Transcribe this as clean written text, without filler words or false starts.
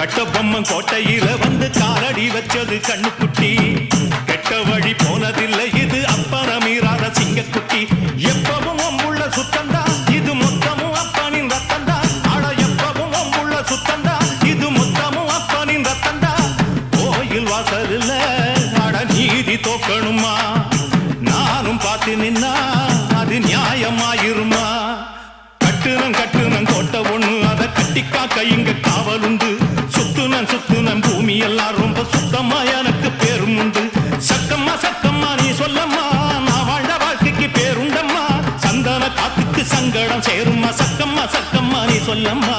கட்டபொம்மன் கோட்டையில வந்து காலடி வச்சது கண்ணுக்குட்டி. கெட்ட வழி போனதில்லை இது அப்பன மீறாத சிங்கக்குட்டி. எப்பவும் அம்புள்ள சுத்தந்தா இது மொத்தமும் அப்பனின் ரத்தந்தா. ஆட எப்பவும் அம்புள்ள சுத்தந்தா இது மொத்தமும் அப்பனின் ரத்தந்தா. கோயில் வாசல்ல ஆட நீதி தோக்கணுமா? நானும் பார்த்து நின்னா அது நியாயமாயிருமா? கட்டுனம் கோட்டை ஒண்ணு அதை கட்டிக்காக்க இங்க காவல் உண்டு. சுத்துனம் பூமி எல்லாம் ரொம்ப சுத்தமா எனக்கு பேரும் உண்டு. சக்கம்மா நீ சொல்லம்மா நான் வாழ்ந்த வாழ்க்கைக்கு பேருண்டம்மா. சந்தன காத்துக்கு சங்கடம் சேரும்மா. சக்கம்மா நீ சொல்லம்மா.